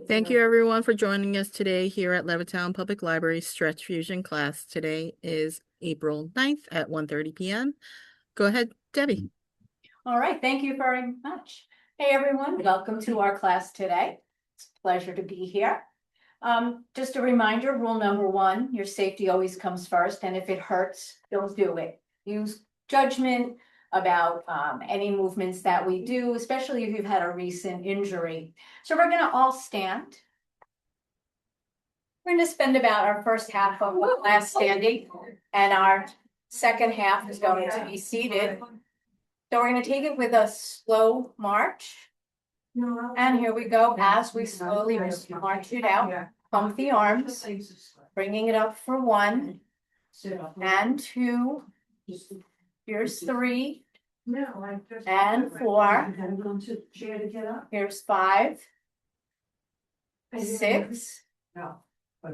Thank you everyone for joining us today here at Levittown Public Library Stretch Fusion class. Today is April 9th at 1:30 p.m. Go ahead, Debbie. All right, thank you very much. Hey everyone, welcome to our class today. It's a pleasure to be here. Just a reminder, rule number 1, your safety always comes first, and if it hurts, don't do it. Use judgment about any movements that we do, especially if you've had a recent injury. So we're gonna all stand. We're gonna spend about our first half of the class standing, and our second half is going to be seated. So we're gonna take it with a slow march. And here we go, as we slowly march it out. Pump the arms, bringing it up for 1 and 2. Here's 3 and 4. Here's 5, 6,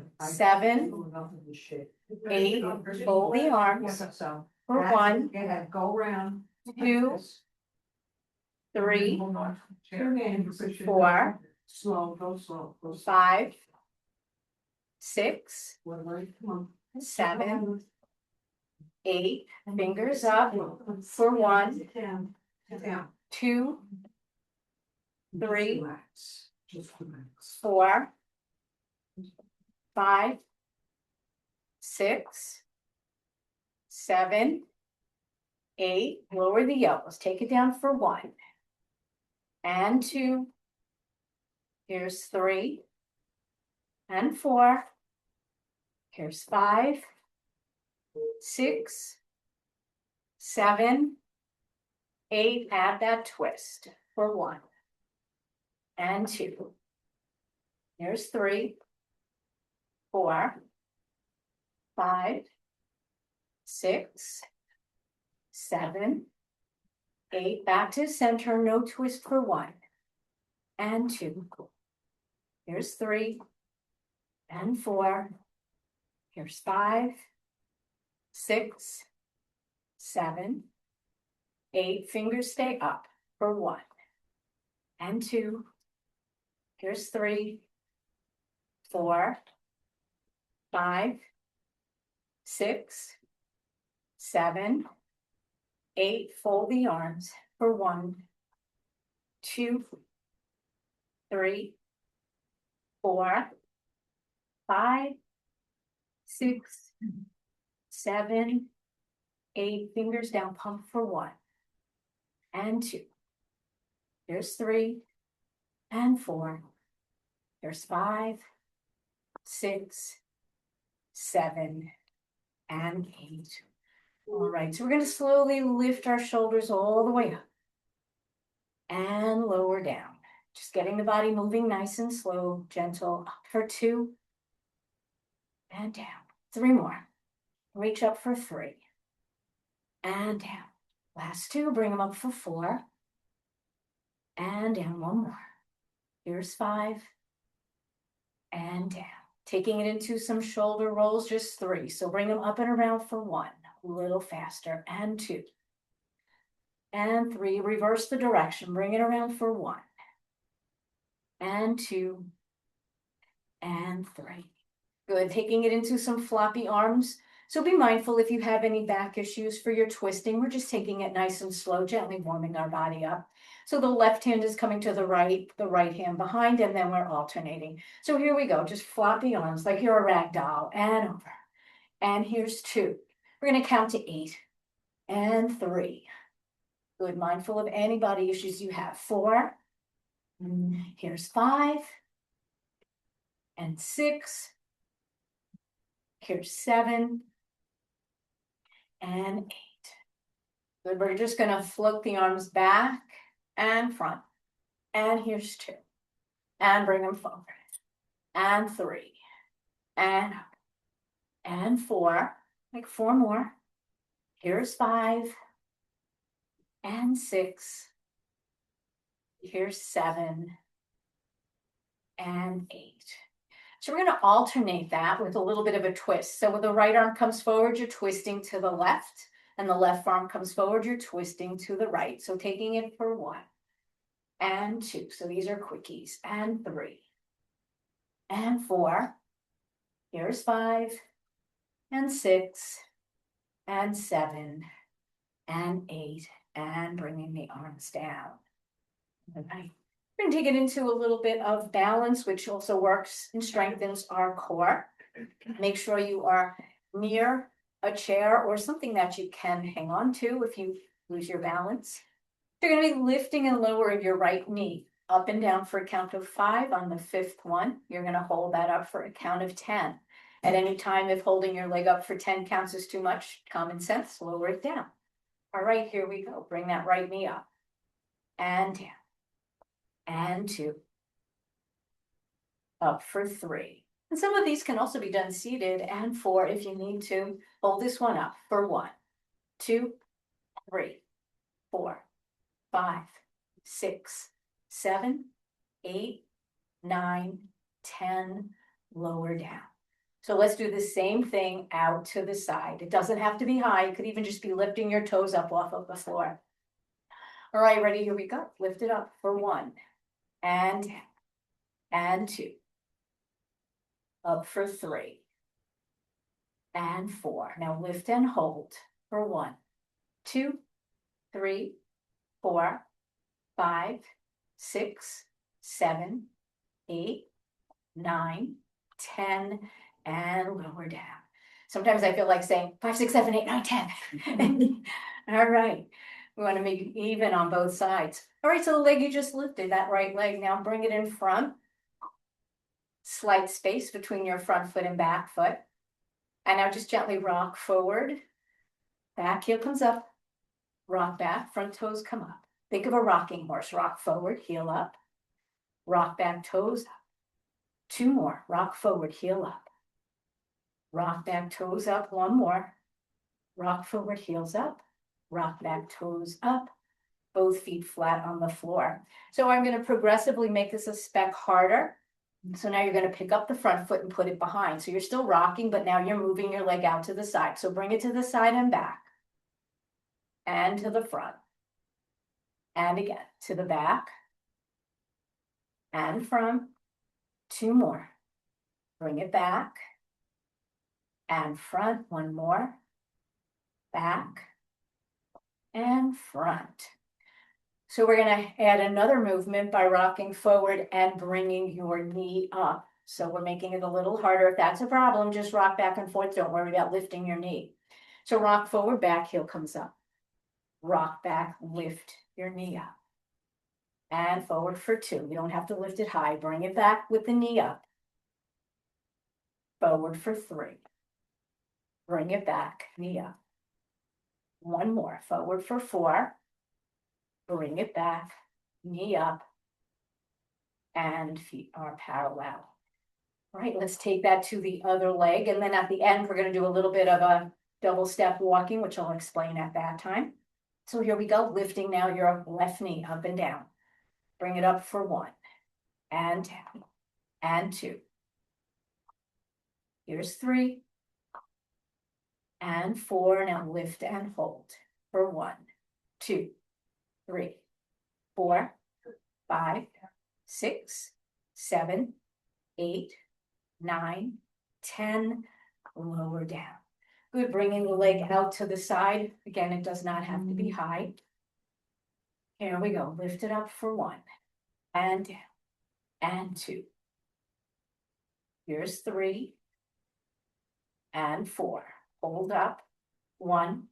7, 8. Fold the arms for 1, 2, 3, 4, 5, 6, 7, 8. Fingers up for 1, 2, 3, 4, 5, 6, 7, 8. Lower the elbows. Take it down for 1 and 2. Here's 3 and 4. Here's 5, 6, 7, 8. Add that twist for 1 and 2. Here's 3, 4, 5, 6, 7, 8. Back to center. No twist for 1 and 2. Here's 3 and 4. Here's 5, 6, 7, 8. Fingers stay up for 1 and 2. Here's 3, 4, 5, 6, 7, 8. Fold the arms for 1, 2, 3, 4, 5, 6, 7, 8. Fingers down, pump for 1 and 2. Here's 3 and 4. Here's 5, 6, 7, and 8. All right, so we're going to slowly lift our shoulders all the way up and lower down. Just getting the body moving nice and slow, gentle. Up for 2 and down. 3 more. Reach up for 3 and down. Last 2, bring them up for 4 and down. 1 more. Here's 5 and down. Taking it into some shoulder rolls, just 3. So bring them up and around for 1, a little faster, and 2 and 3. Reverse the direction, bring it around for 1 and 2 and 3. Good, taking it into some floppy arms. So be mindful if you have any back issues for your twisting. We're just taking it nice and slow, gently warming our body up. So the left hand is coming to the right hand behind, and then we're alternating. So here we go, just floppy arms like you're a rag doll, and over. And here's 2. We're gonna count to 8 and 3. Good, mindful of any body issues you have. 4, here's 5 and 6. Here's 7 and 8. Good, we're just gonna float the arms back and front. And here's 2. And bring them forward. And 3. And up. And 4. Like 4 more. Here's 5. And 6. Here's 7. And 8. So we're going to alternate that with a little bit of a twist. So when the right arm comes forward, you're twisting to the left, and the left arm comes forward, you're twisting to the right. So taking it for 1 and 2. So these are quickies, and 3, and 4. Here's 5, and 6, and 7, and 8, and bringing the arms down. Okay. We're gonna take it into a little bit of balance, which also works and strengthens our core. Make sure you are near a chair or something that you can hang on to if you lose your balance. You're gonna be lifting and lowering your right knee up and down for a count of 5. On the 5th one, you're gonna hold that up for a count of 10. At any time, if holding your leg up for 10 counts is too much, common sense, lower it down. All right, here we go. Bring that right knee up and down, and 2, up for 3. And some of these can also be done seated, and 4 if you need to. Hold this one up for 1, 2, 3, 4, 5, 6, 7, 8, 9, 10, lower down. So let's do the same thing out to the side. It doesn't have to be high. It could even just be lifting your toes up off of the floor. All right, ready? Here we go. Lift it up for 1, and down, and 2, up for 3, and 4. Now lift and hold for 1, 2, 3, 4, 5, 6, 7, 8, 9, 10, and lower down. Sometimes I feel like saying 5, 6, 7, 8, 9, 10. All right. We want to make it even on both sides. All right, so the leg you just lifted, that right leg, now bring it in front. Slight space between your front foot and back foot. And now just gently rock forward. Back heel comes up. Rock back, front toes come up. Think of a rocking horse. Rock forward, heel up. Rock back, toes up. 2 more. Rock forward, heel up. Rock back, toes up. 1 more. Rock forward, heels up. Rock back, toes up. Both feet flat on the floor. So I'm going to progressively make this a speck harder. So now you're going to pick up the front foot and put it behind. So you're still rocking, but now you're moving your leg out to the side. So bring it to the side and back. And to the front. And again, to the back. And front. 2 more. Bring it back. And front. 1 more. Back. And front. So we're going to add another movement by rocking forward and bringing your knee up. So we're making it a little harder. If that's a problem, just rock back and forth. Don't worry about lifting your knee. So rock forward, back heel comes up. Rock back, lift your knee up. And forward for 2. You don't have to lift it high. Bring it back with the knee up. Forward for 3. Bring it back, knee up. 1 more. Forward for 4. Bring it back, knee up, and feet are parallel. All right, let's take that to the other leg. And then at the end, we're going to do a little bit of a double step walking, which I'll explain at that time. So here we go, lifting now your left knee up and down. Bring it up for 1, and down, and 2. Here's 3, and 4. Now lift and hold for 1, 2, 3, 4, 5, 6, 7, 8, 9, 10, lower down. Good, bringing the leg out to the side. Again, it does not have to be high. Here we go, lift it up for 1, and down, and 2. Here's 3, and 4. Hold up, 1,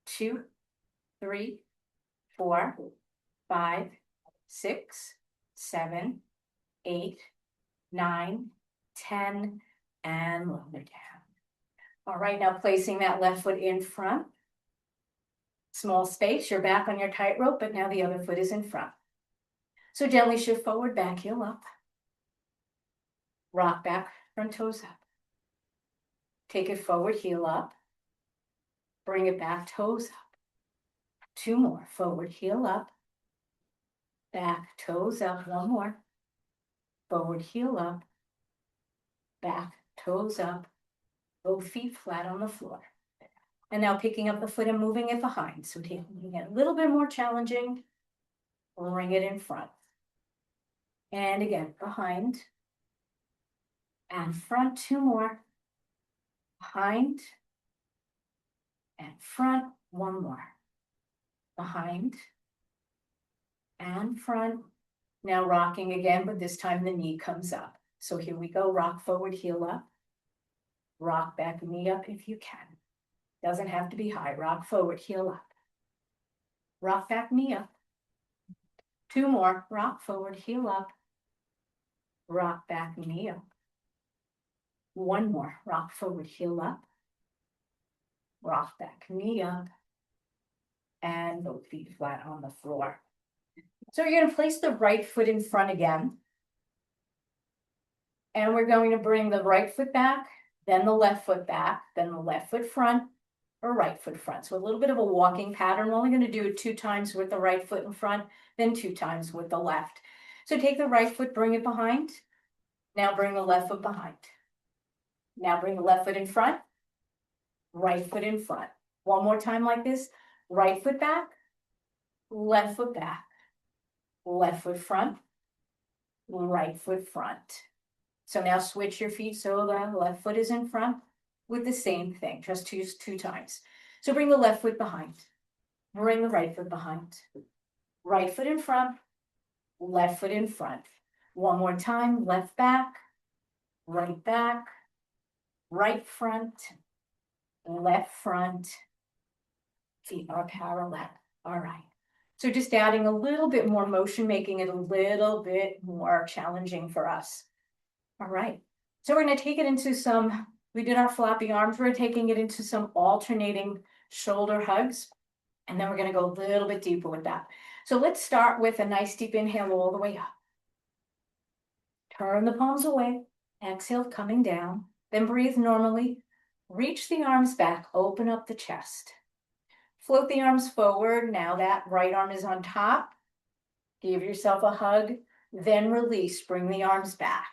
2, 3, 4, 5, 6, 7, 8, 9, 10, and lower down. All right, now placing that left foot in front. Small space, you're back on your tightrope, but now the other foot is in front. So gently shift forward, back heel up. Rock back, front toes up. Take it forward, heel up. Bring it back, toes up. 2 more, forward, heel up. Back, toes up, 1 more. Forward, heel up. Back, toes up. Both feet flat on the floor. And now picking up the foot and moving it behind. So taking it a little bit more challenging. Bring it in front. And again, behind. And front, 2 more. Behind. And front, 1 more. Behind. And front. Now rocking again, but this time the knee comes up. So here we go, rock forward, heel up. Rock back, knee up if you can. Doesn't have to be high, rock forward, heel up. Rock back, knee up. 2 more, rock forward, heel up. Rock back, knee up. 1 more, rock forward, heel up. Rock back, knee up. And both feet flat on the floor. So you're going to place the right foot in front again. And we're going to bring the right foot back, then the left foot back, then the left foot front, or right foot front. So a little bit of a walking pattern. We're only going to do it 2 times with the right foot in front, then 2 times with the left. So take the right foot, bring it behind. Now bring the left foot behind. Now bring the left foot in front, right foot in front. 1 more time like this. Right foot back, left foot back, left foot front, right foot front. So now switch your feet so the left foot is in front with the same thing, just 2 times. So bring the left foot behind, bring the right foot behind, right foot in front, left foot in front. 1 more time, left back, right front, left front. Feet are parallel. All right. So just adding a little bit more motion, making it a little bit more challenging for us. All right. So we're going to take it into some, we did our floppy arms. We're taking it into some alternating shoulder hugs. And then we're going to go a little bit deeper with that. So let's start with a nice deep inhale all the way up. Turn the palms away. Exhale, coming down. Then breathe normally. Reach the arms back. Open up the chest. Float the arms forward. Now that right arm is on top. Give yourself a hug. Then release. Bring the arms back.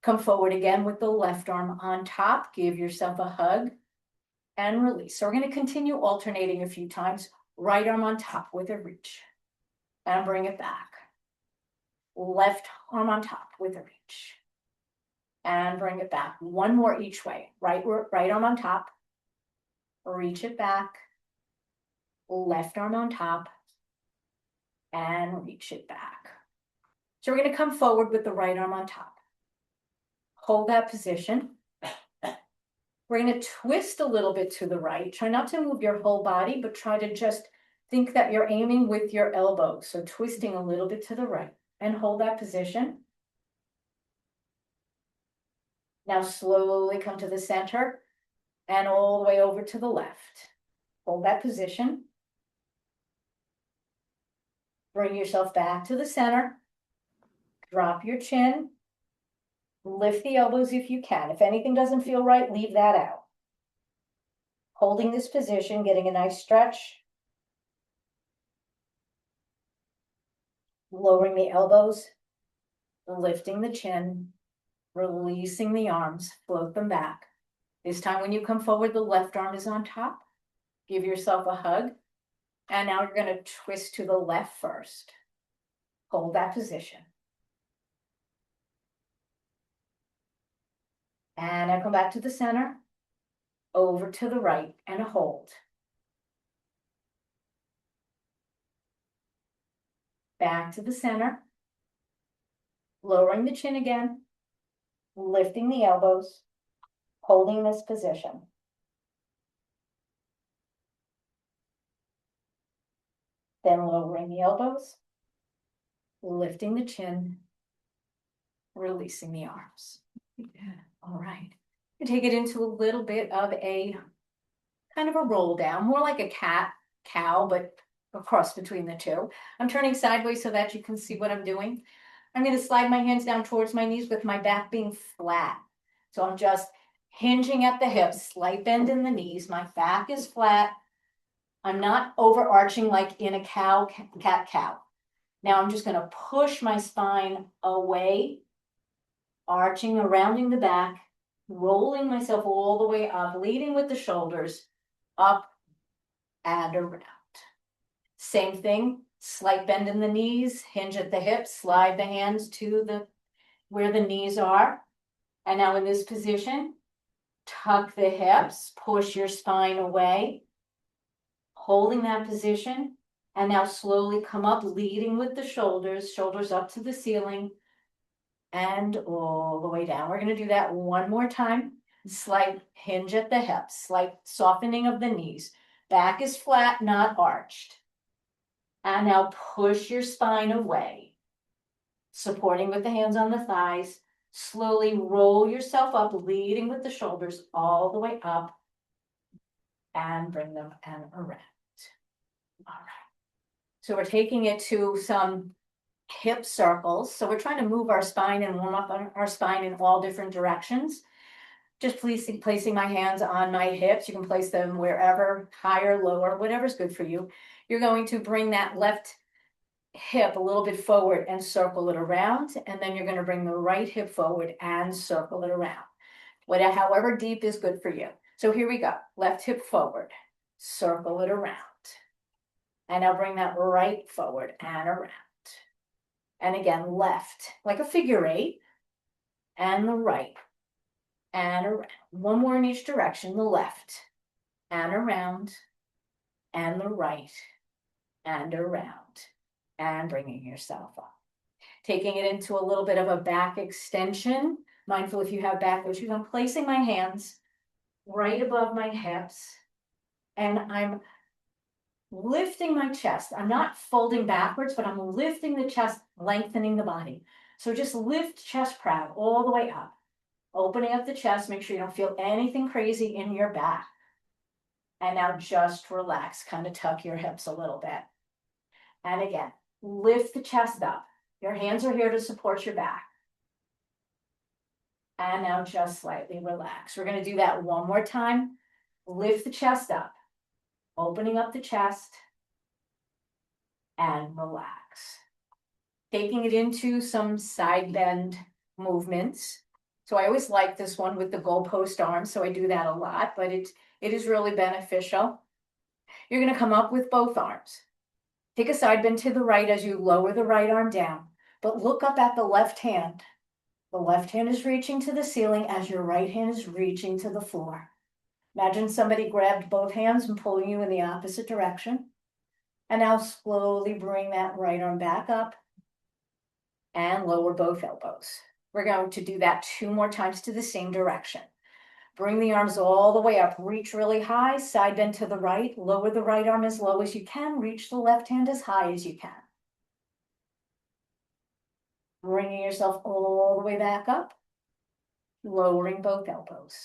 Come forward again with the left arm on top. Give yourself a hug. And release. So we're going to continue alternating a few times. Right arm on top with a reach. And bring it back. Left arm on top with a reach. And bring it back. 1 more each way. Right arm on top. Reach it back. Left arm on top. And reach it back. So we're going to come forward with the right arm on top. Hold that position. We're going to twist a little bit to the right. Try not to move your whole body, but try to just think that you're aiming with your elbows. So twisting a little bit to the right and hold that position. Now slowly come to the center and all the way over to the left. Hold that position. Bring yourself back to the center. Drop your chin. Lift the elbows if you can. If anything doesn't feel right, leave that out. Holding this position, getting a nice stretch. Lowering the elbows. Lifting the chin. Releasing the arms. Float them back. This time when you come forward, the left arm is on top. Give yourself a hug. And now you're going to twist to the left first. Hold that position. And now come back to the center. Over to the right and hold. Back to the center. Lowering the chin again. Lifting the elbows. Holding this position. Then lowering the elbows. Lifting the chin. Releasing the arms. All right. You take it into a little bit of a kind of a roll down, more like a cat, cow, but a cross between the two. I'm turning sideways so that you can see what I'm doing. I'm going to slide my hands down towards my knees with my back being flat. So I'm just hinging at the hips, slight bend in the knees. My back is flat. I'm not overarching like in a cow, cat, cow. Now I'm just going to push my spine away, arching, rounding the back, rolling myself all the way up, leading with the shoulders, up and around. Same thing, Slight bend in the knees, hinge at the hips, slide the hands to where the knees are. And now in this position, tuck the hips, push your spine away, holding that position. And now slowly come up, leading with the shoulders, shoulders up to the ceiling and all the way down. We're going to do that one more time. Slight hinge at the hips, slight softening of the knees. Back is flat, not arched. And now push your spine away, supporting with the hands on the thighs. Slowly roll yourself up, leading with the shoulders all the way up and bring them and around. All right. So we're taking it to some hip circles. So we're trying to move our spine and warm up our spine in all different directions. Just placing my hands on my hips. You can place them wherever, higher, lower, whatever's good for you. You're going to bring that left hip a little bit forward and circle it around. And then you're going to bring the right hip forward and circle it around. However deep is good for you. So here we go. Left hip forward, circle it around. And now bring that right forward and around. And again, left, like a figure eight, and the right, and around. One more in each direction, the left, and around, and the right, and around, and bringing yourself up. Taking it into a little bit of a back extension. Mindful if you have back issues, I'm placing my hands right above my hips, and I'm lifting my chest. I'm not folding backwards, but I'm lifting the chest, lengthening the body. So just lift chest proud all the way up. Opening up the chest, make sure you don't feel anything crazy in your back. And now just relax, kind of tuck your hips a little bit. And again, lift the chest up. Your hands are here to support your back. And now just slightly relax. We're going to do that one more time. Lift the chest up. Opening up the chest and relax. Taking it into some side bend movements. So I always like this one with the goalpost arm, so I do that a lot, but it is really beneficial. You're going to come up with both arms. Take a side bend to the right as you lower the right arm down, but look up at the left hand. The left hand is reaching to the ceiling as your right hand is reaching to the floor. Imagine somebody grabbed both hands and pulling you in the opposite direction. And now slowly bring that right arm back up and lower both elbows. We're going to do that 2 more times to the same direction. Bring the arms all the way up, reach really high, side bend to the right, lower the right arm as low as you can, reach the left hand as high as you can. Bringing yourself all the way back up, lowering both elbows.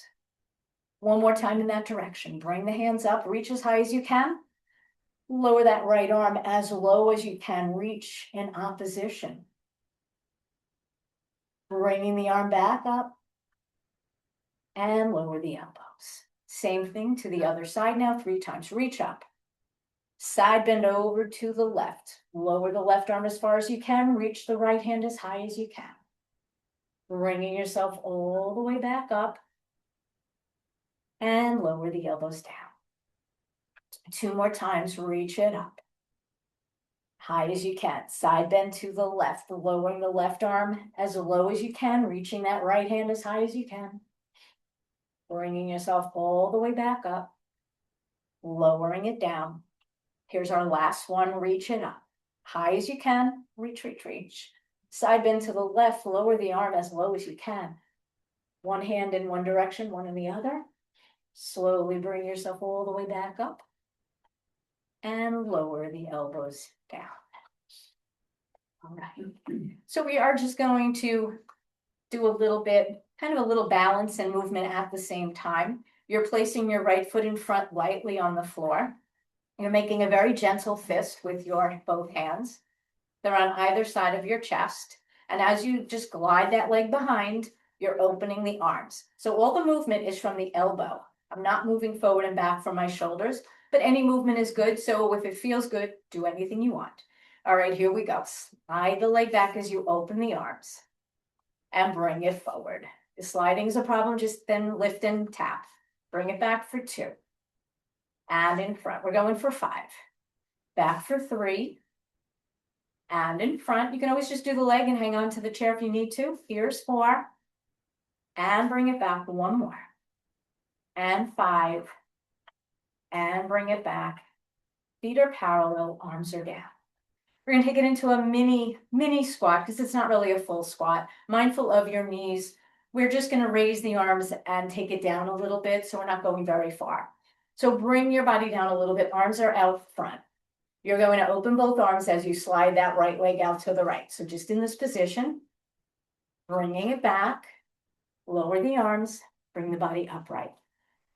One more time in that direction. Bring the hands up, reach as high as you can. Lower that right arm as low as you can, reach in opposition. Bringing the arm back up and lower the elbows. Same thing to the other side now, 3 times. Reach up. Side bend over to the left. Lower the left arm as far as you can, reach the right hand as high as you can. Bringing yourself all the way back up. And lower the elbows down. 2 more times, reach it up. High as you can. Side bend to the left, lowering the left arm as low as you can, reaching that right hand as high as you can. Bringing yourself all the way back up, lowering it down. Here's our last one, reach it up. High as you can, reach, reach, reach. Side bend to the left, lower the arm as low as you can. One hand in one direction, one in the other. Slowly bring yourself all the way back up and lower the elbows down. All right. So we are just going to do a little bit, kind of a little balance and movement at the same time. You're placing your right foot in front lightly on the floor. You're making a very gentle fist with your both hands. They're on either side of your chest. And as you just glide that leg behind, you're opening the arms. So all the movement is from the elbow. I'm not moving forward and back from my shoulders, but any movement is good. So if it feels good, do anything you want. All right, here we go. Slide the leg back as you open the arms and bring it forward. If sliding is a problem, just then lift and tap. Bring it back for 2. And in front, we're going for 5. Back for 3. and in front. You can always just do the leg and hang on to the chair if you need to. Here's 4, and bring it back 1 more, and 5, and bring it back. Feet are parallel, arms are down. We're gonna take it into a mini squat because it's not really a full squat. Mindful of your knees. We're just gonna raise the arms and take it down a little bit, so we're not going very far. So bring your body down a little bit, arms are out front. You're going to open both arms as you slide that right leg out to the right. So just in this position, bringing it back, lower the arms, bring the body upright,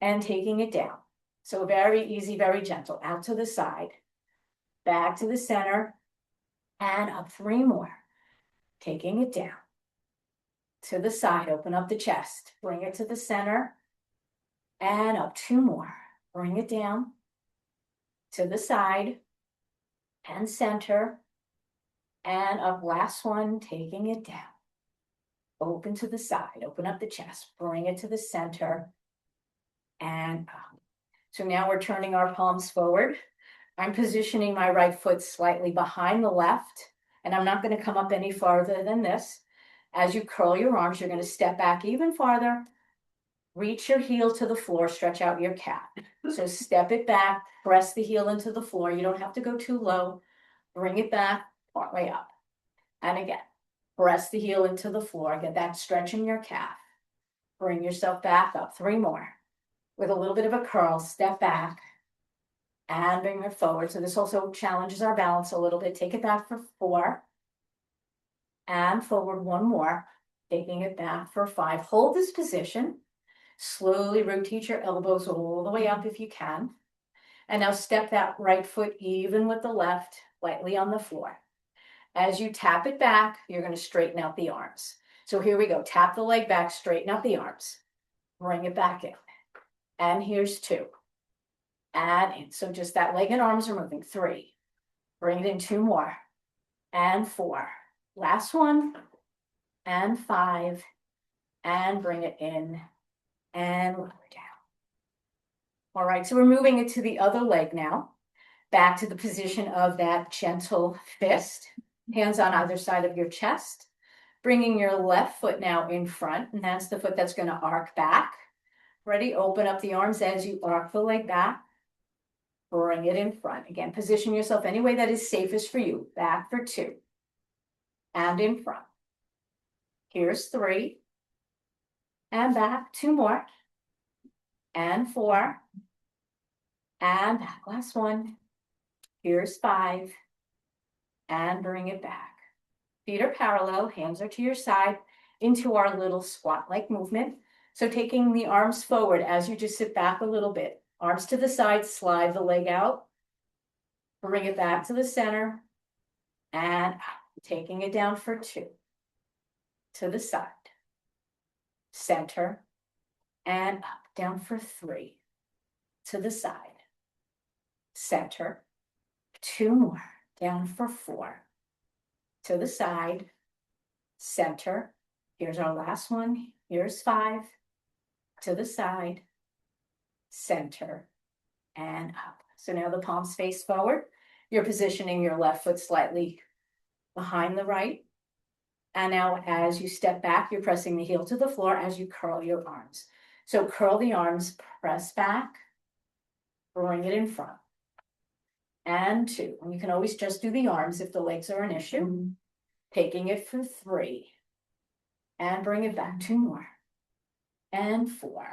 and taking it down. So very easy, very gentle, out to the side, back to the center, and up 3 more, taking it down. To the side, open up the chest, bring it to the center, and up 2 more, bring it down, to the side, and center, and up, last one, taking it down. Open to the side, open up the chest, bring it to the center, and up. So now we're turning our palms forward. I'm positioning my right foot slightly behind the left, and I'm not going to come up any farther than this. As you curl your arms, you're going to step back even farther, reach your heel to the floor, stretch out your calf. So step it back, press the heel into the floor. You don't have to go too low. Bring it back, partway up. And again, press the heel into the floor, get that stretch in your calf. Bring yourself back up, 3 more. With a little bit of a curl, step back and bring it forward. So this also challenges our balance a little bit. Take it back for 4 and forward 1 more, taking it back for 5. Hold this position. Slowly rotate your elbows all the way up if you can. And now step that right foot even with the left, lightly on the floor. As you tap it back, you're going to straighten out the arms. So here we go. Tap the leg back, straighten out the arms. Bring it back in. And here's 2. Add in. So just that leg and arms are moving. 3. Bring it in 2 more. And 4. Last one. And 5. And bring it in. And lower down. All right, so we're moving it to the other leg now. Back to the position of that gentle fist. Hands on either side of your chest. Bringing your left foot now in front, and that's the foot that's going to arc back. Ready? Open up the arms as you arc the leg back. Bring it in front. Again, position yourself any way that is safest for you. Back for 2. And in front. Here's 3. And back. 2 more. And 4. And back. Last one. Here's 5. And bring it back. Feet are parallel, hands are to your side, into our little squat-like movement. So taking the arms forward as you just sit back a little bit. Arms to the side, slide the leg out. Bring it back to the center. And taking it down for 2. To the side. Center. And up, down for 3. To the side. Center. 2 more. Down for 4. To the side. Center. Here's our last one. Here's 5. To the side. Center. And up. So now the palms face forward. You're positioning your left foot slightly behind the right. And now as you step back, you're pressing the heel to the floor as you curl your arms. So curl the arms, press back, bring it in front. And 2. And you can always just do the arms if the legs are an issue. Taking it for 3. And bring it back. 2 more. And 4.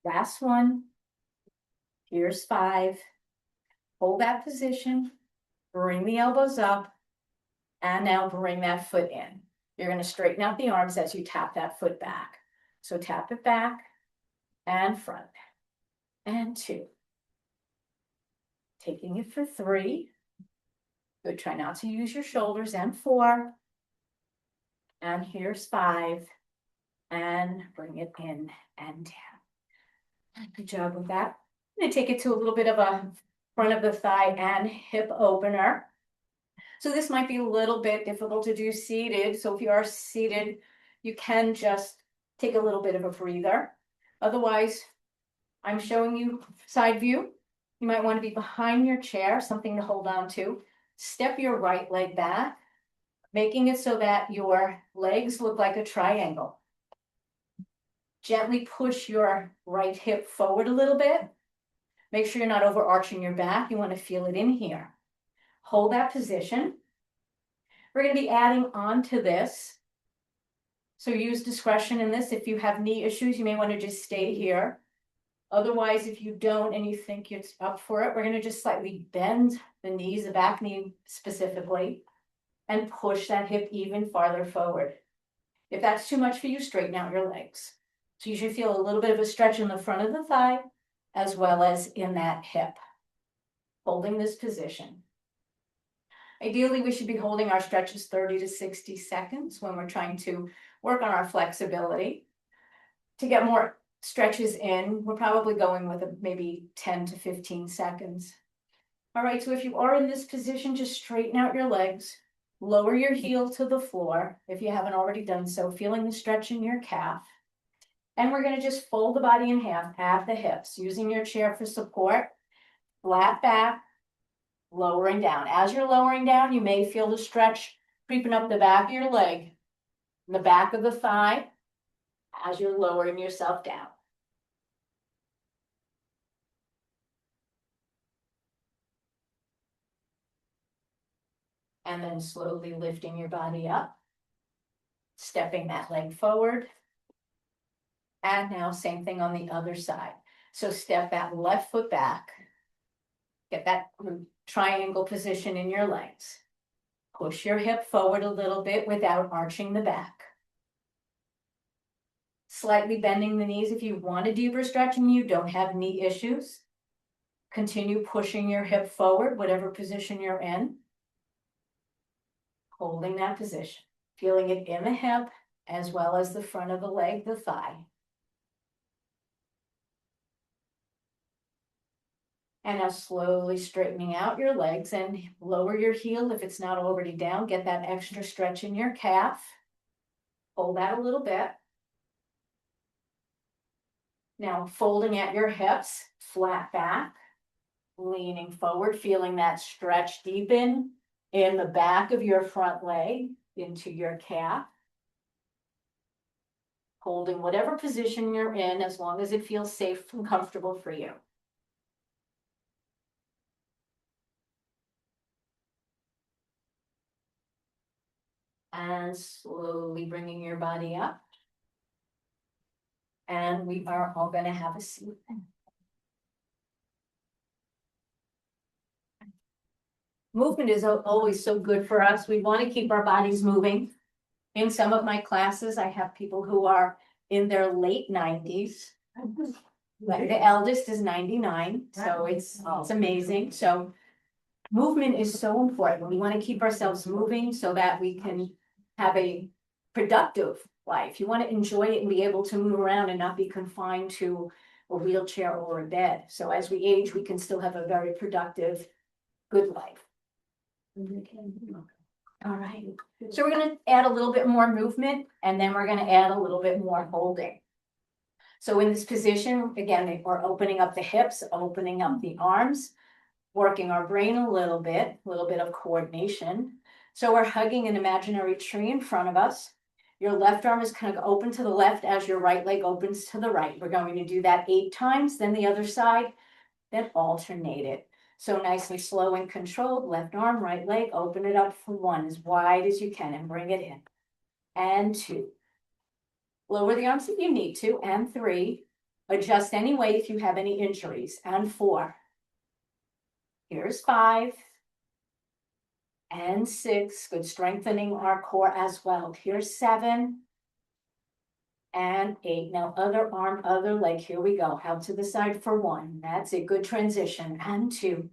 Last one. Here's 5. Hold that position. Bring the elbows up. And now bring that foot in. You're going to straighten out the arms as you tap that foot back. So tap it back and front. And 2. Taking it for 3. Good. Try not to use your shoulders. And 4. And here's 5. And bring it in and down. Good job with that. I'm going to take it to a little bit of a front of the thigh and hip opener. So this might be a little bit difficult to do seated. So if you are seated, you can just take a little bit of a breather. Otherwise, I'm showing you side view. You might want to be behind your chair, something to hold on to. Step your right leg back, making it so that your legs look like a triangle. Gently push your right hip forward a little bit. Make sure you're not overarching your back. You want to feel it in here. Hold that position. We're going to be adding on to this. So use discretion in this. If you have knee issues, you may want to just stay here. Otherwise, if you don't and you think it's up for it, we're going to just slightly bend the knees, the back knee specifically, and push that hip even farther forward. If that's too much for you, straighten out your legs. So you should feel a little bit of a stretch in the front of the thigh as well as in that hip. Holding this position. Ideally, we should be holding our stretches 30 to 60 seconds when we're trying to work on our flexibility. To get more stretches in, we're probably going with maybe 10 to 15 seconds. All right, so if you are in this position, just straighten out your legs, lower your heel to the floor if you haven't already done so, feeling the stretch in your calf. And we're going to just fold the body in half at the hips, using your chair for support, flat back, lowering down. As you're lowering down, you may feel the stretch creeping up the back of your leg, the back of the thigh, as you're lowering yourself down. And then slowly lifting your body up, stepping that leg forward. And now same thing on the other side. So step that left foot back, get that triangle position in your legs. Push your hip forward a little bit without arching the back. Slightly bending the knees if you want a deeper stretch and you don't have knee issues. Continue pushing your hip forward, whatever position you're in. Holding that position, feeling it in the hip as well as the front of the leg, the thigh. And now slowly straightening out your legs and lower your heel if it's not already down. Get that extra stretch in your calf. Hold that a little bit. Now folding at your hips, flat back, leaning forward, feeling that stretch deepen in the back of your front leg into your calf. Holding whatever position you're in as long as it feels safe and comfortable for you. And slowly bringing your body up. And we are all going to have a seat. Movement is always so good for us. We want to keep our bodies moving. In some of my classes, I have people who are in their late 90s. The eldest is 99, so it's amazing. So movement is so important. We want to keep ourselves moving so that we can have a productive life. You want to enjoy it and be able to move around and not be confined to a wheelchair or a bed. So as we age, we can still have a very productive, good life. All right. So we're going to add a little bit more movement, and then we're going to add a little bit more holding. So in this position, again, we're opening up the hips, opening up the arms, working our brain a little bit of coordination. So we're hugging an imaginary tree in front of us. Your left arm is kind of open to the left as your right leg opens to the right. We're going to do that 8 times, then the other side, then alternate it. So nice and slow and controlled, left arm, right leg, open it up for 1, as wide as you can, and bring it in. And 2. Lower the arms if you need to, and 3. Adjust any way if you have any injuries, and 4. Here's 5. And 6, good, strengthening our core as well. Here's 7. And 8. Now other arm, other leg, here we go. Out to the side for 1. That's a good transition. And 2.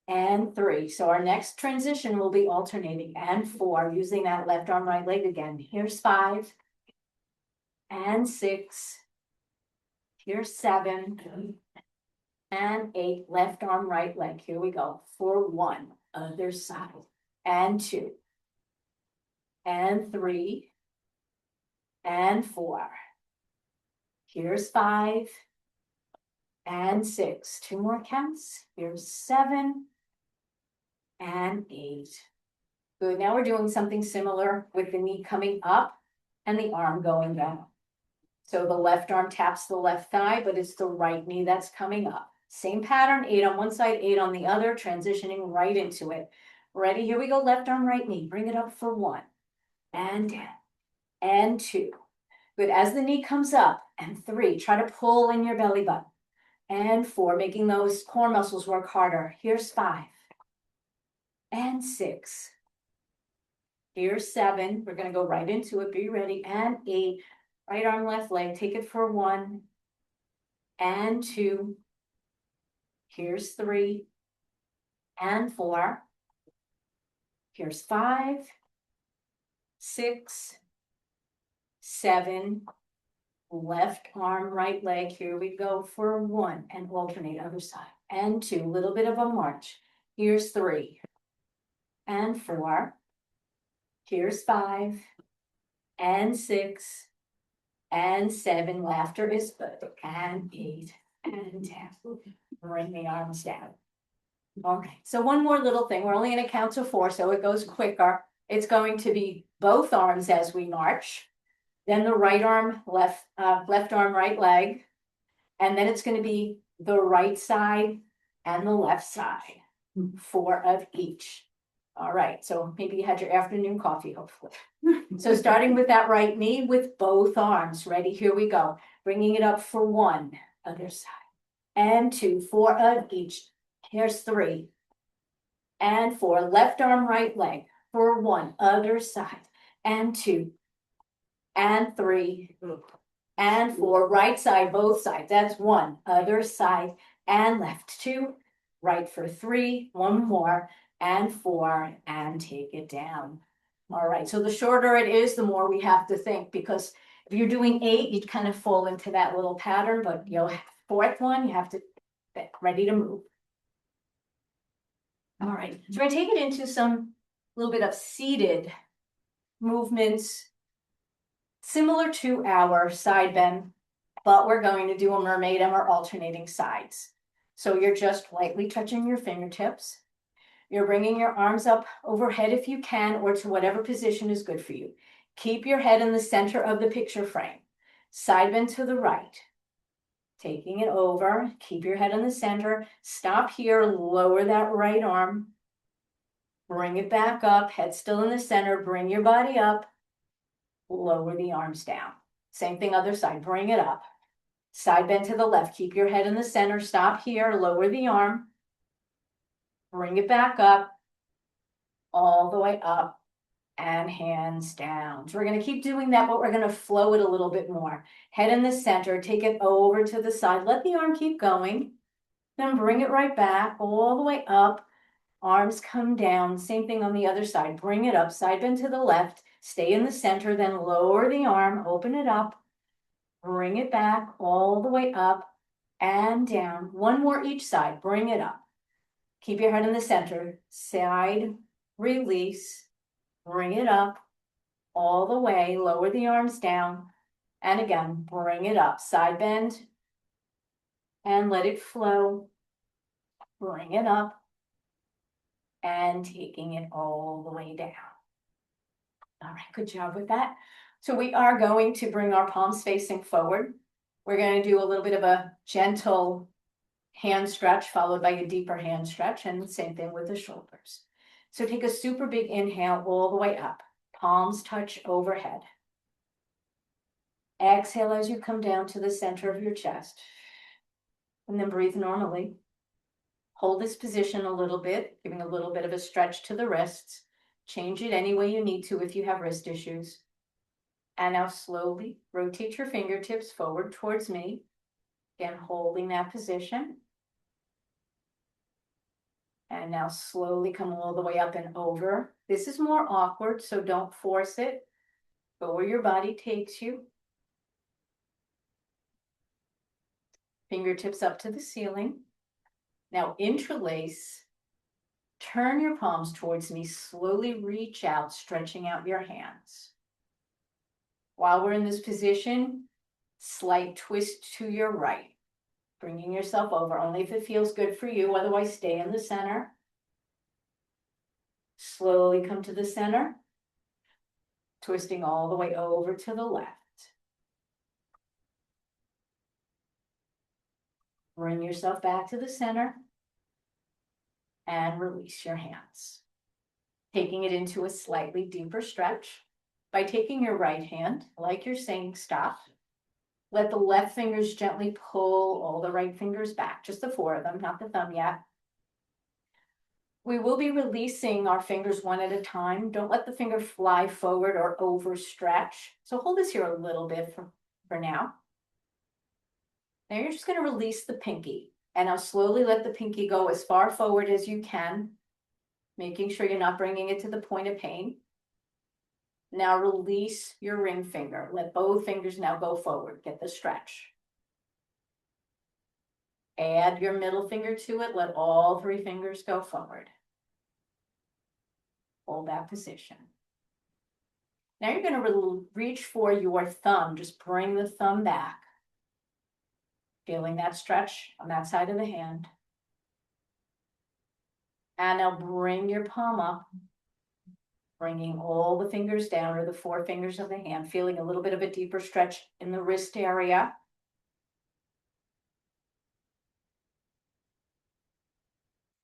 And 3. So our next transition will be alternating. And 4, using that left arm, right leg again. Here's 5. And 6. Here's 7. And 8, left arm, right leg. Here we go. For 1, other side. And 2. And 3. And 4. Here's 5. And 6. 2 more counts. Here's 7. and 8. Good, now we're doing something similar with the knee coming up and the arm going down. So the left arm taps the left thigh, but it's the right knee that's coming up. Same pattern, 8 on one side, 8 on the other, transitioning right into it. Ready? Here we go, left arm, right knee. Bring it up for 1, and down, and 2. Good, as the knee comes up, and 3, try to pull in your belly button. And 4, making those core muscles work harder. Here's 5, and 6. Here's 7, we're gonna go right into it, be ready, and 8. Right arm, left leg, take it for 1, and 2. Here's 3, and 4. Here's 5, 6, 7. Left arm, right leg. Here we go for 1, and alternate other side. And 2, little bit of a march. Here's 3, and 4. Here's 5, and 6, and 7. Laughter is good. And 8, and 10. Bring the arms down. All right, so one more little thing. We're only going to count to 4, so it goes quicker. It's going to be both arms as we march. Then the right arm, left arm, right leg. And then it's going to be the right side and the left side. 4 of each. All right, so maybe you had your afternoon coffee, hopefully. So starting with that right knee with both arms. Ready? Here we go. Bringing it up for 1, other side. And 2, 4 of each. Here's 3, and 4. Left arm, right leg for 1, other side. And 2, and 3, and 4. Right side, both sides. That's 1, other side, and left. 2, right for 3, 1 more, and 4, and take it down. All right, so the shorter it is, the more we have to think, because if you're doing 8, you'd kind of fall into that little pattern, but fourth one, you have to get ready to move. All right, so we're gonna take it into some little bit of seated movements, similar to our side bend, but we're going to do a mermaid and we're alternating sides. So you're just lightly touching your fingertips. You're bringing your arms up overhead if you can, or to whatever position is good for you. Keep your head in the center of the picture frame. Side bend to the right. Taking it over, keep your head in the center. Stop here, lower that right arm. Bring it back up, head still in the center, bring your body up. Lower the arms down. Same thing other side, bring it up. Side bend to the left, keep your head in the center, stop here, lower the arm. Bring it back up, all the way up, and hands down. So we're gonna keep doing that, but we're gonna flow it a little bit more. Head in the center, take it over to the side, let the arm keep going. Then bring it right back, all the way up. Arms come down, same thing on the other side. Bring it up, side bend to the left, stay in the center, then lower the arm, open it up, bring it back all the way up and down. 1 more each side, bring it up. Keep your head in the center, side, release, bring it up all the way, lower the arms down, and again, bring it up, side bend, and let it flow, bring it up, and taking it all the way down. All right, good job with that. So we are going to bring our palms facing forward. We're going to do a little bit of a gentle hand stretch followed by a deeper hand stretch, and same thing with the shoulders. So take a super big inhale all the way up. Palms touch overhead. Exhale as you come down to the center of your chest. And then breathe normally. Hold this position a little bit, giving a little bit of a stretch to the wrists. Change it any way you need to if you have wrist issues. And now slowly rotate your fingertips forward towards me. Again, holding that position. And now slowly come all the way up and over. This is more awkward, so don't force it. Go where your body takes you. Fingertips up to the ceiling. Now interlace. Turn your palms towards me. Slowly reach out, stretching out your hands. While we're in this position, slight twist to your right. Bringing yourself over, only if it feels good for you. Otherwise, stay in the center. Slowly come to the center, twisting all the way over to the left. Bring yourself back to the center and release your hands. Taking it into a slightly deeper stretch by taking your right hand, like you're saying stop. Let the left fingers gently pull all the right fingers back, just the 4 of them, not the thumb yet. We will be releasing our fingers one at a time. Don't let the finger fly forward or overstretch. So hold this here a little bit for now. Now you're just going to release the pinky, and I'll slowly let the pinky go as far forward as you can, making sure you're not bringing it to the point of pain. Now release your ring finger. Let both fingers now go forward. Get the stretch. Add your middle finger to it. Let all 3 fingers go forward. Hold that position. Now you're going to reach for your thumb. Just bring the thumb back. Feeling that stretch on that side of the hand. And now bring your palm up. Bringing all the fingers down, or the 4 fingers of the hand, feeling a little bit of a deeper stretch in the wrist area.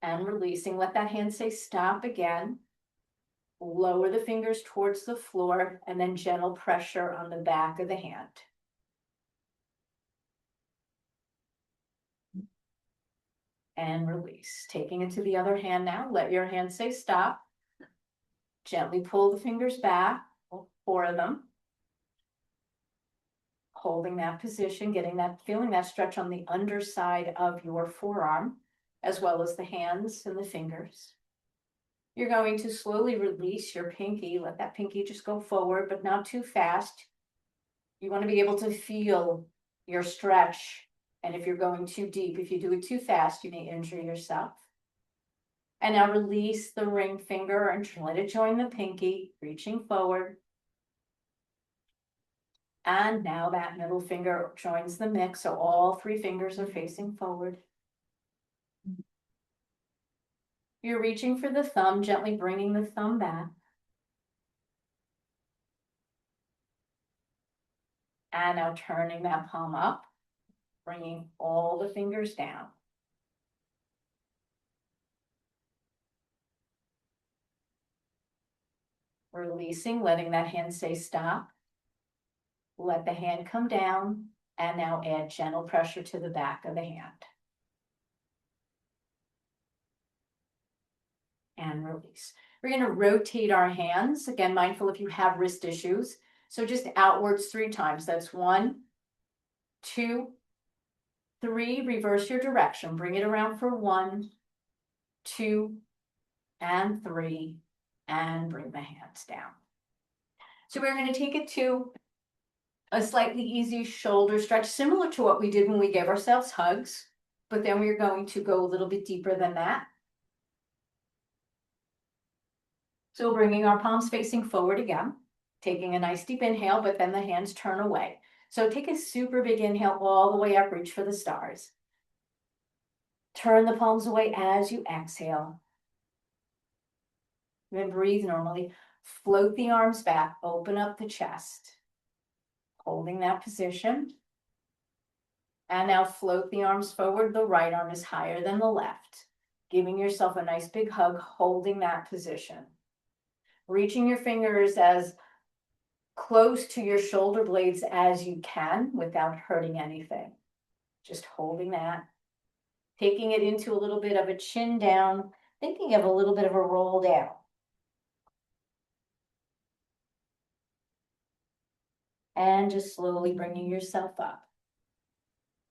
And releasing, let that hand say stop again. Lower the fingers towards the floor, and then gentle pressure on the back of the hand. And release. Taking it to the other hand now, let your hand say stop. Gently pull the fingers back, 4 of them. Holding that position, getting that, feeling that stretch on the underside of your forearm, as well as the hands and the fingers. You're going to slowly release your pinky. Let that pinky just go forward, but not too fast. You want to be able to feel your stretch. And if you're going too deep, if you do it too fast, you may injure yourself. And now release the ring finger and let it join the pinky, reaching forward. And now that middle finger joins the mix, so all 3 fingers are facing forward. You're reaching for the thumb, gently bringing the thumb back. And now turning that palm up, bringing all the fingers down. Releasing, letting that hand say stop. Let the hand come down, and now add gentle pressure to the back of the hand. And release. We're going to rotate our hands. Again, mindful if you have wrist issues. So just outwards 3 times. That's 1, 2, 3. Reverse your direction. Bring it around for 1, 2, and 3. And bring the hands down. So we're going to take it to a slightly easy shoulder stretch, similar to what we did when we gave ourselves hugs. But then we're going to go a little bit deeper than that. So bringing our palms facing forward again, taking a nice deep inhale, but then the hands turn away. So take a super big inhale all the way up, reach for the stars. Turn the palms away as you exhale. Then breathe normally. Float the arms back, open up the chest. Holding that position. And now float the arms forward. The right arm is higher than the left. Giving yourself a nice big hug, holding that position. Reaching your fingers as close to your shoulder blades as you can without hurting anything. Just holding that. Taking it into a little bit of a chin down, thinking of a little bit of a roll down. And just slowly bringing yourself up.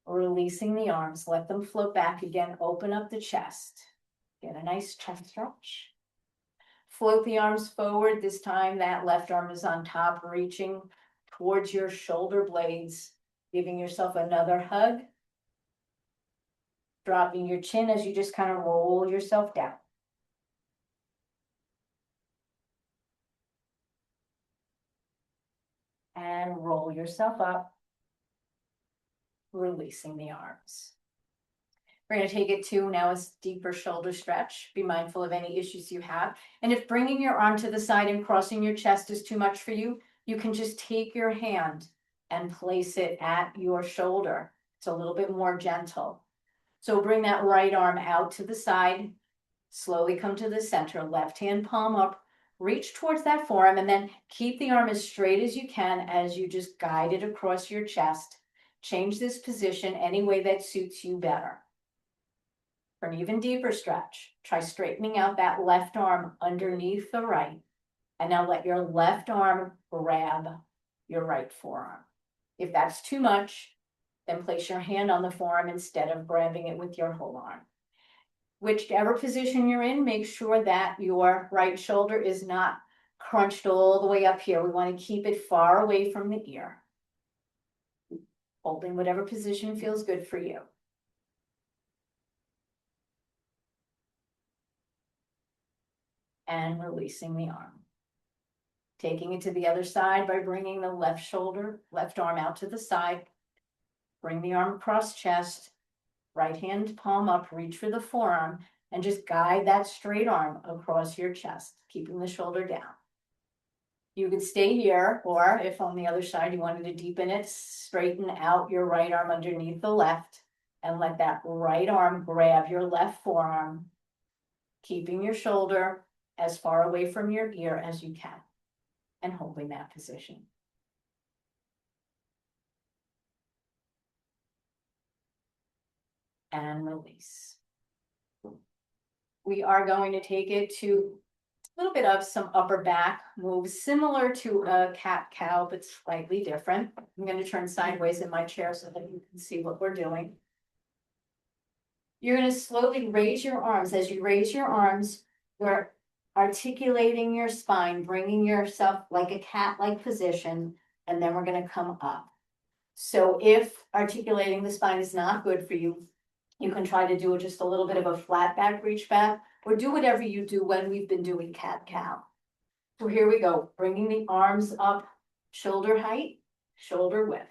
Releasing the arms, let them float back again, open up the chest. Get a nice chest stretch. Float the arms forward. This time that left arm is on top, reaching towards your shoulder blades, giving yourself another hug. Dropping your chin as you just kind of roll yourself down. And roll yourself up, releasing the arms. We're gonna take it to now a deeper shoulder stretch. Be mindful of any issues you have. And if bringing your arm to the side and crossing your chest is too much for you, you can just take your hand and place it at your shoulder. It's a little bit more gentle. So bring that right arm out to the side, slowly come to the center, left hand palm up, reach towards that forearm, and then keep the arm as straight as you can as you just guide it across your chest. Change this position any way that suits you better. For an even deeper stretch, try straightening out that left arm underneath the right. And now let your left arm grab your right forearm. If that's too much, then place your hand on the forearm instead of grabbing it with your whole arm. Whichever position you're in, make sure that your right shoulder is not crunched all the way up here. We want to keep it far away from the ear. Holding whatever position feels good for you. And releasing the arm. Taking it to the other side by bringing the left shoulder, left arm out to the side. Bring the arm across chest, right hand palm up, reach for the forearm, and just guide that straight arm across your chest, keeping the shoulder down. You could stay here, or if on the other side you wanted to deepen it, straighten out your right arm underneath the left and let that right arm grab your left forearm, keeping your shoulder as far away from your ear as you can, and holding that position. And release. We are going to take it to a little bit of some upper back moves, similar to a cat-cow, but slightly different. I'm going to turn sideways in my chair so that you can see what we're doing. You're going to slowly raise your arms. As you raise your arms, you're articulating your spine, bringing yourself like a cat-like position, and then we're going to come up. So if articulating the spine is not good for you, you can try to do just a little bit of a flat back, reach back, or do whatever you do when we've been doing cat-cow. So here we go, bringing the arms up, shoulder height, shoulder width.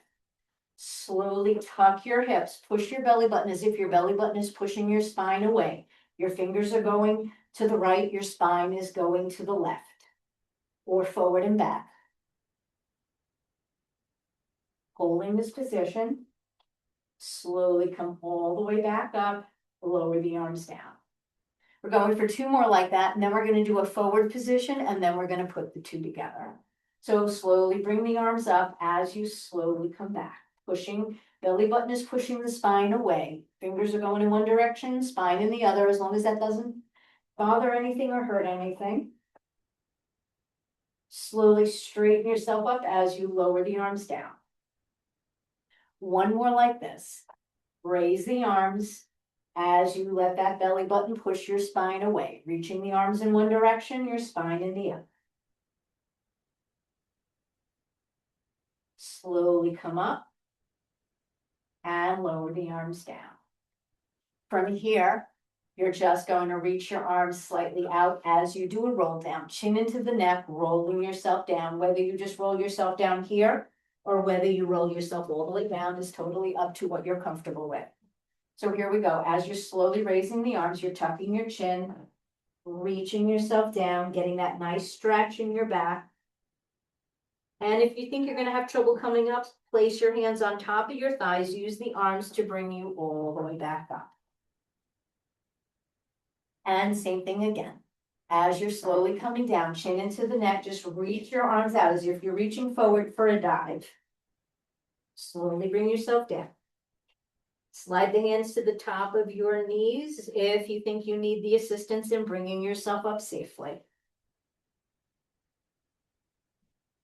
Slowly tuck your hips, push your belly button as if your belly button is pushing your spine away. Your fingers are going to the right, your spine is going to the left, or forward and back. Holding this position, slowly come all the way back up, lower the arms down. We're going for 2 more like that, and then we're going to do a forward position, and then we're going to put the 2 together. So slowly bring the arms up as you slowly come back. Pushing, belly button is pushing the spine away. Fingers are going in one direction, spine in the other, as long as that doesn't bother anything or hurt anything. Slowly straighten yourself up as you lower the arms down. 1 more like this. Raise the arms as you let that belly button push your spine away, reaching the arms in one direction, your spine in the other. Slowly come up and lower the arms down. From here, you're just going to reach your arms slightly out as you do a roll down, chin into the neck, rolling yourself down. Whether you just roll yourself down here or whether you roll yourself all the way down is totally up to what you're comfortable with. So here we go. As you're slowly raising the arms, you're tucking your chin, reaching yourself down, getting that nice stretch in your back. And if you think you're going to have trouble coming up, place your hands on top of your thighs. Use the arms to bring you all the way back up. And same thing again. As you're slowly coming down, chin into the neck, just reach your arms out as if you're reaching forward for a dive. Slowly bring yourself down. Slide the hands to the top of your knees if you think you need the assistance in bringing yourself up safely.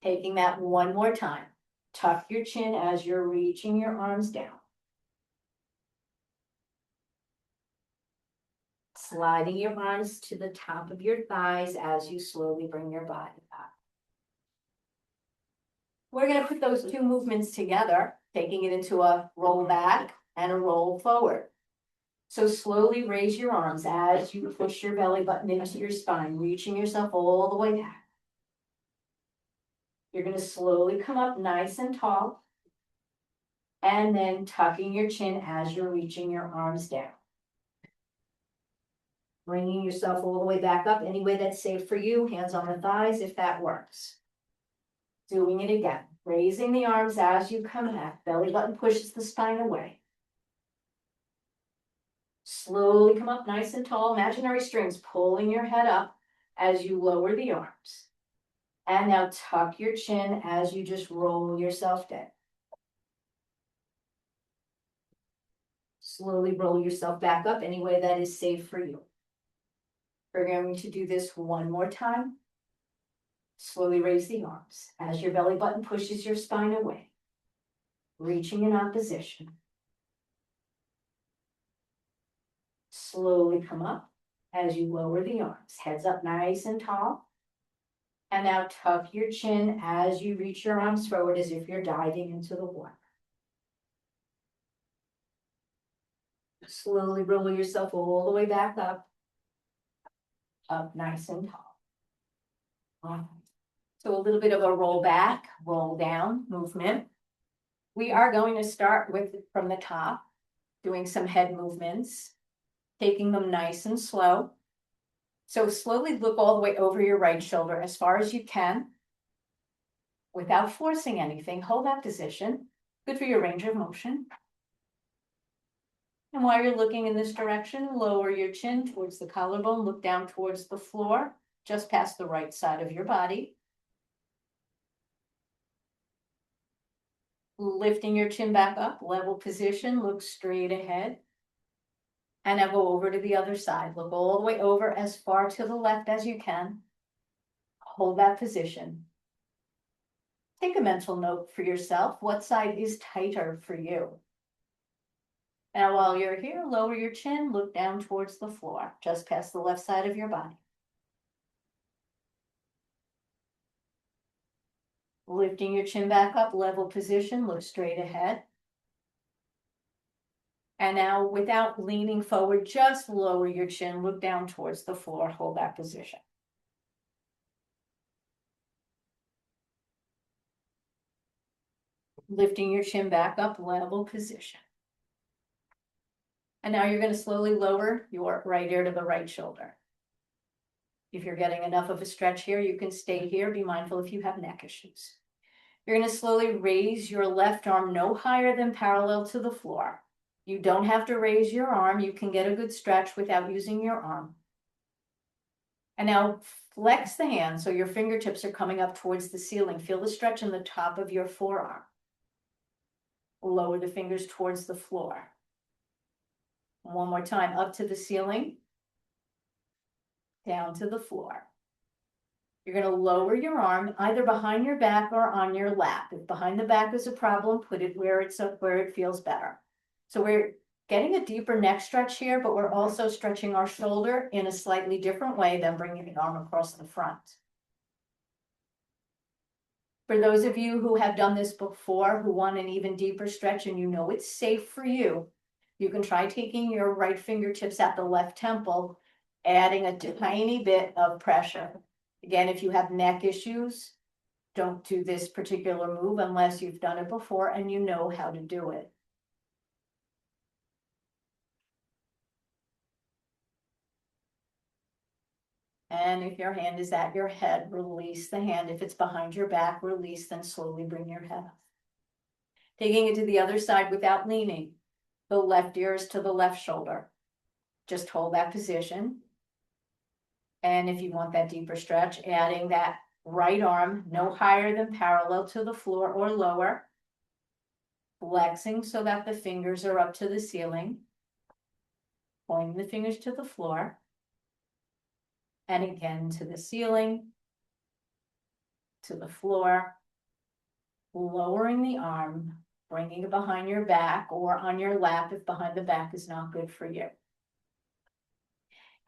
Taking that 1 more time. Tuck your chin as you're reaching your arms down. Sliding your arms to the top of your thighs as you slowly bring your body up. We're going to put those 2 movements together, taking it into a roll back and a roll forward. So slowly raise your arms as you push your belly button into your spine, reaching yourself all the way back. You're going to slowly come up nice and tall, and then tucking your chin as you're reaching your arms down. Bringing yourself all the way back up, any way that's safe for you, hands on the thighs if that works. Doing it again, raising the arms as you come back, belly button pushes the spine away. Slowly come up nice and tall, imaginary strings pulling your head up as you lower the arms. And now tuck your chin as you just roll yourself down. Slowly roll yourself back up any way that is safe for you. We're going to do this one more time. Slowly raise the arms as your belly button pushes your spine away. Reaching in opposition. Slowly come up as you lower the arms, heads up nice and tall. And now tuck your chin as you reach your arms forward as if you're diving into the water. Slowly roll yourself all the way back up. Up nice and tall. So a little bit of a roll back, roll down movement. We are going to start with from the top, doing some head movements, taking them nice and slow. So slowly look all the way over your right shoulder as far as you can. Without forcing anything, hold that position. Good for your range of motion. And while you're looking in this direction, lower your chin towards the collarbone, look down towards the floor, just past the right side of your body. Lifting your chin back up, level position, look straight ahead. And now go over to the other side. Look all the way over as far to the left as you can. Hold that position. Take a mental note for yourself. What side is tighter for you? Now, while you're here, lower your chin, look down towards the floor, just past the left side of your body. Lifting your chin back up, level position, look straight ahead. And now, without leaning forward, just lower your chin, look down towards the floor, hold that position. Lifting your chin back up, level position. And now you're going to slowly lower your right ear to the right shoulder. If you're getting enough of a stretch here, you can stay here. Be mindful if you have neck issues. You're going to slowly raise your left arm no higher than parallel to the floor. You don't have to raise your arm. You can get a good stretch without using your arm. And now flex the hand so your fingertips are coming up towards the ceiling. Feel the stretch in the top of your forearm. Lower the fingers towards the floor. One more time, up to the ceiling, down to the floor. You're going to lower your arm either behind your back or on your lap. If behind the back is a problem, put it where it's up, where it feels better. So we're getting a deeper neck stretch here, but we're also stretching our shoulder in a slightly different way than bringing the arm across the front. For those of you who have done this before, who want an even deeper stretch and you know it's safe for you, you can try taking your right fingertips at the left temple, adding a tiny bit of pressure. Again, if you have neck issues, don't do this particular move unless you've done it before and you know how to do it. And if your hand is at your head, release the hand. If it's behind your back, release, then slowly bring your head up. Taking it to the other side without leaning. The left ear is to the left shoulder. Just hold that position. And if you want that deeper stretch, adding that right arm no higher than parallel to the floor or lower. Flexing so that the fingers are up to the ceiling. Pointing the fingers to the floor. And again to the ceiling. To the floor. Lowering the arm. Bringing it behind your back or on your lap if behind the back is not good for you.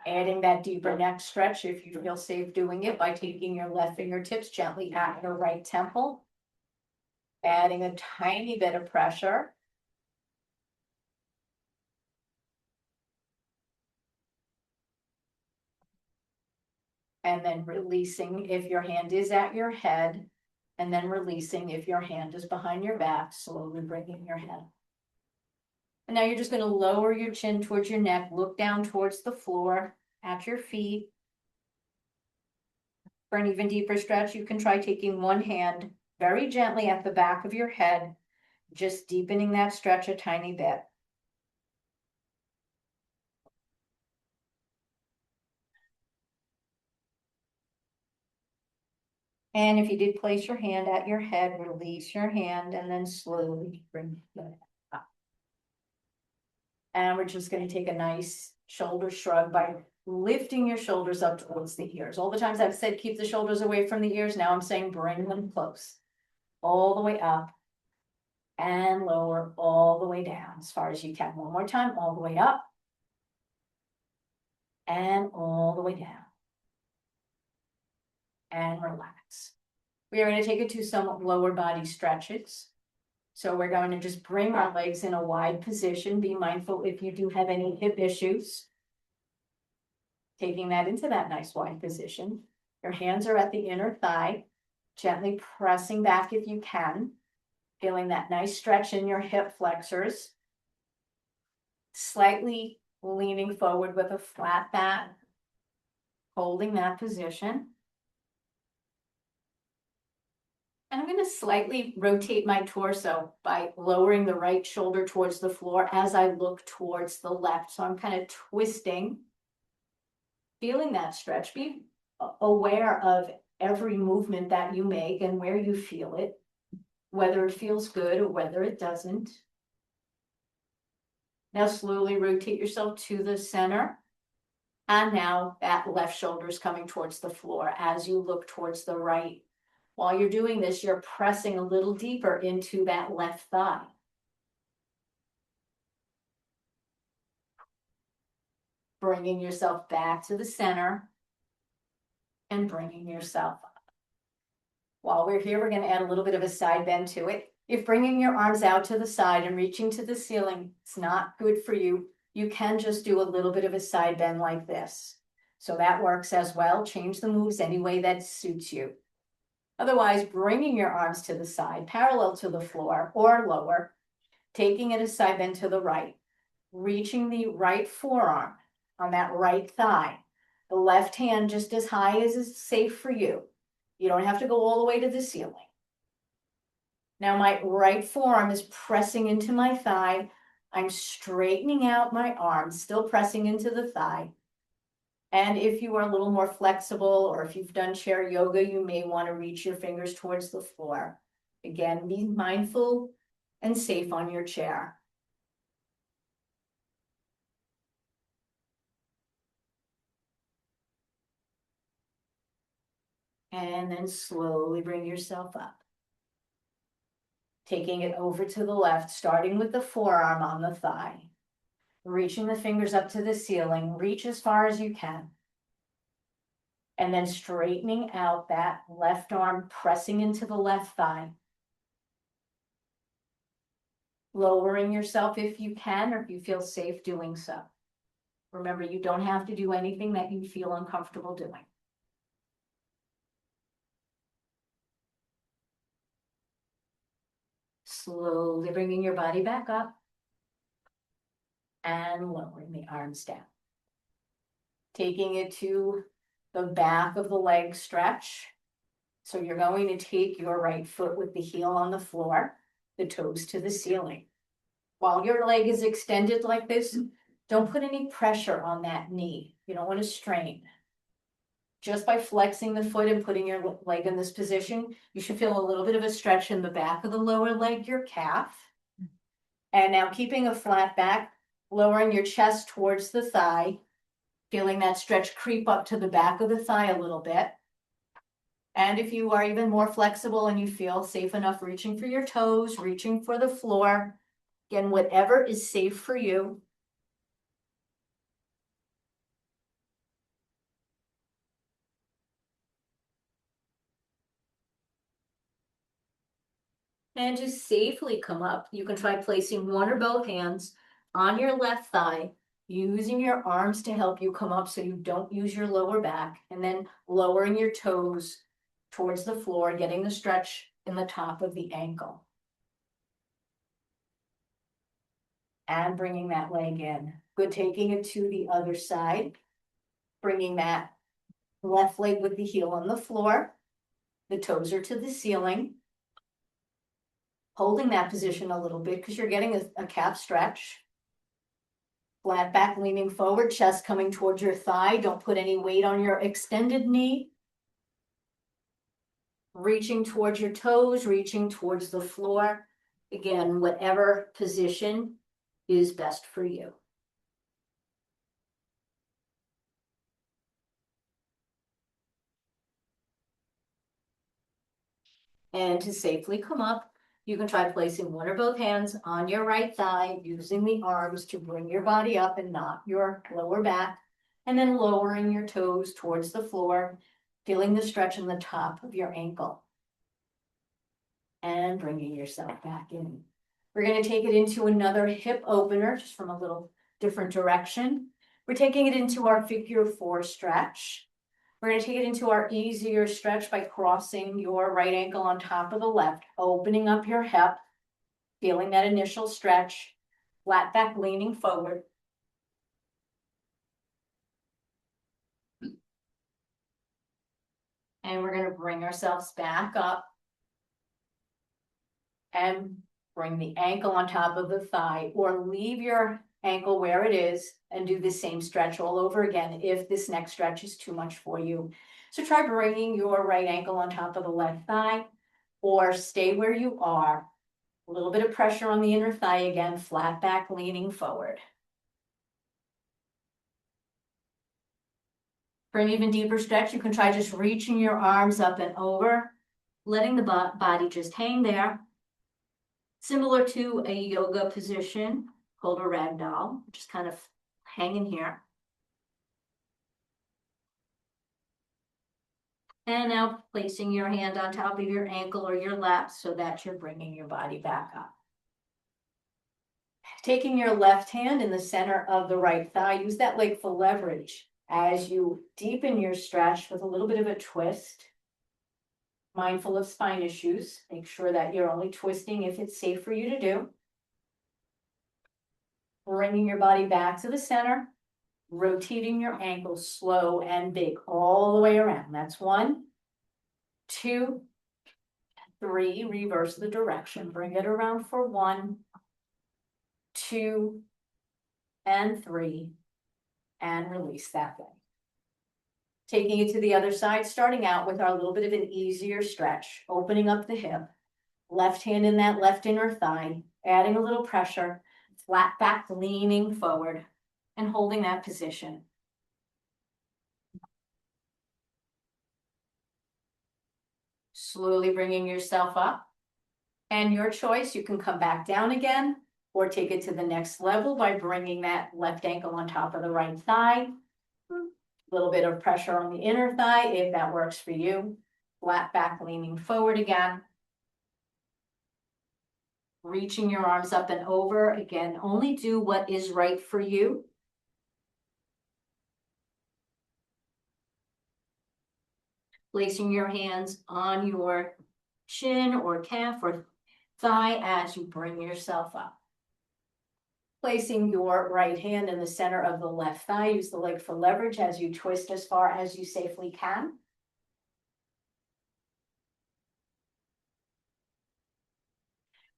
Adding that deeper neck stretch if you feel safe doing it by taking your left fingertips gently at your right temple. Adding a tiny bit of pressure. And then releasing if your hand is at your head. And then releasing if your hand is behind your back, slowly bringing your head. And now you're just going to lower your chin towards your neck, look down towards the floor, at your feet. For an even deeper stretch, you can try taking one hand very gently at the back of your head, just deepening that stretch a tiny bit. And if you did place your hand at your head, release your hand and then slowly bring it up. And we're just going to take a nice shoulder shrug by lifting your shoulders up towards the ears. All the times I've said keep the shoulders away from the ears, now I'm saying bring them close. All the way up and lower all the way down as far as you can. One more time, all the way up and all the way down. And relax. We are going to take it to some lower body stretches. So we're going to just bring our legs in a wide position. Be mindful if you do have any hip issues. Taking that into that nice wide position. Your hands are at the inner thigh, gently pressing back if you can. Feeling that nice stretch in your hip flexors. Slightly leaning forward with a flat back. Holding that position. And I'm going to slightly rotate my torso by lowering the right shoulder towards the floor as I look towards the left. So I'm kind of twisting, feeling that stretch. Be aware of every movement that you make and where you feel it, whether it feels good or whether it doesn't. Now slowly rotate yourself to the center. And now that left shoulder is coming towards the floor as you look towards the right. While you're doing this, you're pressing a little deeper into that left thigh. Bringing yourself back to the center and bringing yourself up. While we're here, we're going to add a little bit of a side bend to it. If bringing your arms out to the side and reaching to the ceiling is not good for you, you can just do a little bit of a side bend like this. So that works as well. Change the moves any way that suits you. Otherwise, bringing your arms to the side, parallel to the floor or lower, taking it a side bend to the right, reaching the right forearm on that right thigh, the left hand just as high as is safe for you. You don't have to go all the way to the ceiling. Now my right forearm is pressing into my thigh. I'm straightening out my arm, still pressing into the thigh. And if you are a little more flexible, or if you've done chair yoga, you may want to reach your fingers towards the floor. Again, be mindful and safe on your chair. And then slowly bring yourself up. Taking it over to the left, starting with the forearm on the thigh. Reaching the fingers up to the ceiling, reach as far as you can. And then straightening out that left arm, pressing into the left thigh. Lowering yourself if you can, or if you feel safe doing so. Remember, you don't have to do anything that you feel uncomfortable doing. Slowly bringing your body back up and lowering the arms down. Taking it to the back of the leg stretch. So you're going to take your right foot with the heel on the floor, the toes to the ceiling. While your leg is extended like this, don't put any pressure on that knee. You don't want to strain. Just by flexing the foot and putting your leg in this position, you should feel a little bit of a stretch in the back of the lower leg, your calf. And now keeping a flat back, lowering your chest towards the thigh, feeling that stretch creep up to the back of the thigh a little bit. And if you are even more flexible and you feel safe enough reaching for your toes, reaching for the floor, again, whatever is safe for you. And just safely come up. You can try placing one or both hands on your left thigh, using your arms to help you come up so you don't use your lower back, and then lowering your toes towards the floor, getting the stretch in the top of the ankle. And bringing that leg in. Good, taking it to the other side. bringing that left leg with the heel on the floor. The toes are to the ceiling. Holding that position a little bit because you're getting a calf stretch. Flat back, leaning forward, chest coming towards your thigh. Don't put any weight on your extended knee. Reaching towards your toes, reaching towards the floor. Again, whatever position is best for you. And to safely come up, you can try placing one or both hands on your right thigh, using the arms to bring your body up and not your lower back, and then lowering your toes towards the floor, feeling the stretch in the top of your ankle. And bringing yourself back in. We're going to take it into another hip opener, just from a little different direction. We're taking it into our figure 4 stretch. We're going to take it into our easier stretch by crossing your right ankle on top of the left, opening up your hip, feeling that initial stretch, flat back, leaning forward. And we're going to bring ourselves back up and bring the ankle on top of the thigh, or leave your ankle where it is and do the same stretch all over again if this next stretch is too much for you. So try bringing your right ankle on top of the left thigh, or stay where you are. A little bit of pressure on the inner thigh again, flat back, leaning forward. For an even deeper stretch, you can try just reaching your arms up and over, letting the body just hang there. Similar to a yoga position called a ragdoll, just kind of hanging here. And now placing your hand on top of your ankle or your lap so that you're bringing your body back up. Taking your left hand in the center of the right thigh, use that leg for leverage as you deepen your stretch with a little bit of a twist. Mindful of spine issues, make sure that you're only twisting if it's safe for you to do. Bringing your body back to the center, rotating your ankles slow and big all the way around. That's 1, 2, 3, reverse the direction. Bring it around for 1, 2, and 3, and release that way. Taking it to the other side, starting out with our little bit of an easier stretch, opening up the hip, left hand in that left inner thigh, adding a little pressure, flat back, leaning forward, and holding that position. Slowly bringing yourself up. And your choice, you can come back down again, or take it to the next level by bringing that left ankle on top of the right thigh. A little bit of pressure on the inner thigh if that works for you. Flat back, leaning forward again. Reaching your arms up and over. Again, only do what is right for you. Placing your hands on your shin or calf or thigh as you bring yourself up. Placing your right hand in the center of the left thigh. Use the leg for leverage as you twist as far as you safely can.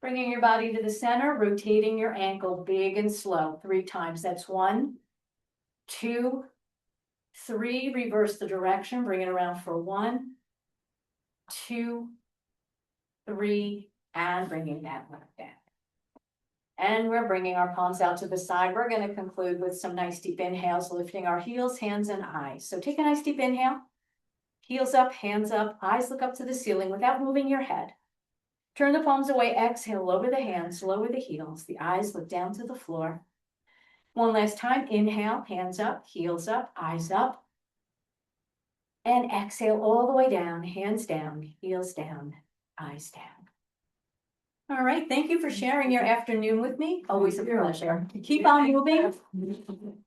Bringing your body to the center, rotating your ankle big and slow 3 times. That's 1, 2, 3. Reverse the direction. Bring it around for 1, 2, 3, and bringing that one down. And we're bringing our palms out to the side. We're going to conclude with some nice deep inhales, lifting our heels, hands, and eyes. So take a nice deep inhale. Heels up, hands up, eyes look up to the ceiling without moving your head. Turn the palms away, exhale, lower the hands, lower the heels. The eyes look down to the floor. One last time, inhale, hands up, heels up, eyes up. And exhale all the way down, hands down, heels down, eyes down. All right, thank you for sharing your afternoon with me. Always a pleasure. Keep on moving.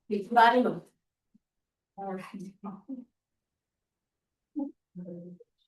Keep your body moving. All right.